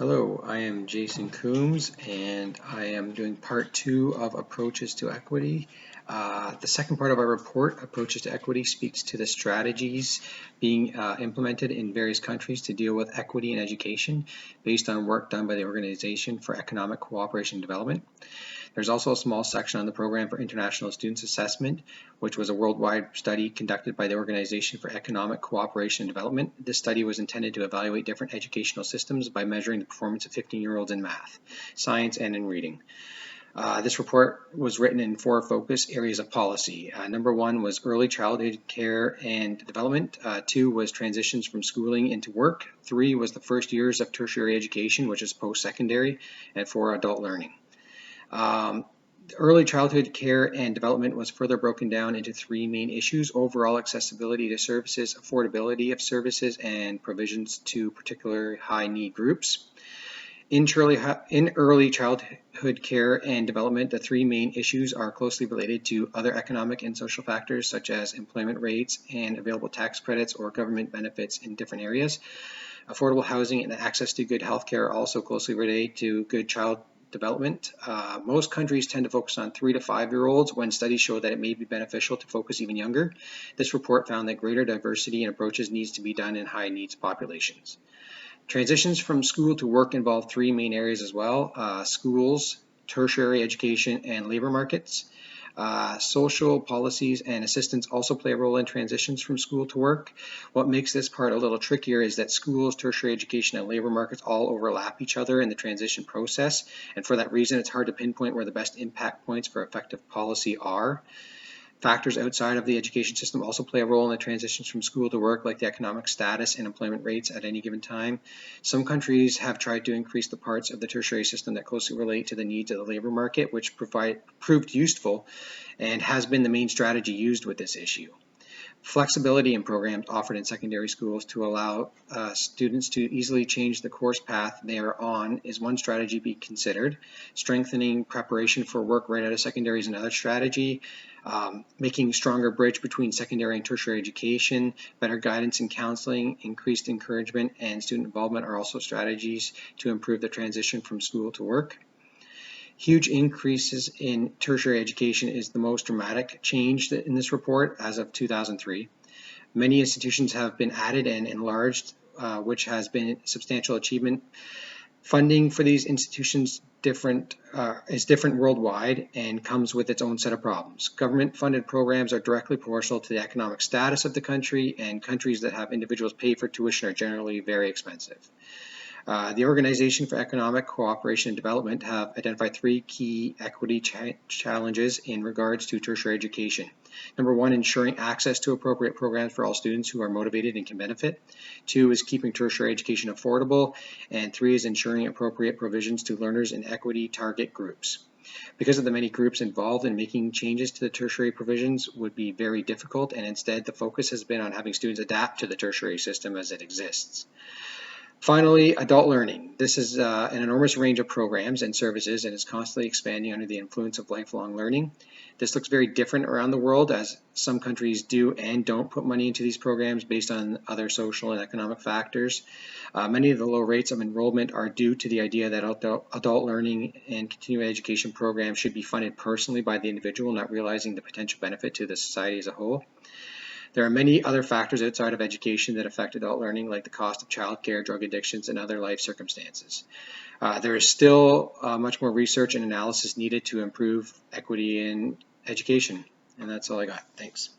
Hello, I am Jason Coombs, and I am doing part 2 of Approaches to Equity. The second part of our report, Approaches to Equity, speaks to the strategies being implemented in various countries to deal with equity in education based on work done by the Organization for Economic Cooperation and Development. There's also a small section on the Program for International Students Assessment, which was a worldwide study conducted by the Organization for Economic Cooperation and Development. This study was intended to evaluate different educational systems by measuring the performance of 15-year-olds in math, science, and in reading. This report was written in 4 focus areas of policy. Number 1 was early childhood care and development. 2 was transitions from schooling into work. 3 was the first years of tertiary education, which is post-secondary. And 4, adult learning. Early childhood care and development was further broken down into 3 main issues: overall accessibility to services, affordability of services, and provisions to particular high need groups. In early childhood care and development, the 3 main issues are closely related to other economic and social factors such as employment rates and available tax credits or government benefits in different areas. Affordable housing and access to good health care are also closely related to good child development. Most countries tend to focus on 3 to 5-year-olds when studies show that it may be beneficial to focus even younger. This report found that greater diversity in approaches needs to be done in high needs populations. Transitions from school to work involve 3 main areas as well: schools, tertiary education, and labor markets. Social policies and assistance also play a role in transitions from school to work. What makes this part a little trickier is that schools, tertiary education, and labor markets all overlap each other in the transition process, and for that reason it's hard to pinpoint where the best impact points for effective policy are. Factors outside of the education system also play a role in the transitions from school to work, like the economic status and employment rates at any given time. Some countries have tried to increase the parts of the tertiary system that closely relate to the needs of the labor market, which proved useful and has been the main strategy used with this issue. Flexibility in programs offered in secondary schools to allow students to easily change the course path they are on is one strategy to be considered. Strengthening preparation for work right out of secondary is another strategy. Making stronger bridge between secondary and tertiary education, better guidance and counseling, increased encouragement, and student involvement are also strategies to improve the transition from school to work. Huge increases in tertiary education is the most dramatic change in this report as of 2003. Many institutions have been added and enlarged, which has been substantial achievement. Funding for these institutions is different worldwide and comes with its own set of problems. Government-funded programs are directly proportional to the economic status of the country, and countries that have individuals pay for tuition are generally very expensive. The Organization for Economic Cooperation and Development have identified 3 key equity challenges in regards to tertiary education. Number 1, ensuring access to appropriate programs for all students who are motivated and can benefit. 2 is keeping tertiary education affordable. And 3 is ensuring appropriate provisions to learners in equity target groups. Because of the many groups involved in making changes to the tertiary provisions would be very difficult, and instead the focus has been on having students adapt to the tertiary system as it exists. Finally, adult learning. This is an enormous range of programs and services and is constantly expanding under the influence of lifelong learning. This looks very different around the world, as some countries do and don't put money into these programs based on other social and economic factors. Many of the low rates of enrollment are due to the idea that adult learning and continuing education programs should be funded personally by the individual, not realizing the potential benefit to the society as a whole. There are many other factors outside of education that affect adult learning, like the cost of childcare, drug addictions, and other life circumstances. There is still much more research and analysis needed to improve equity in education. And that's all I got. Thanks.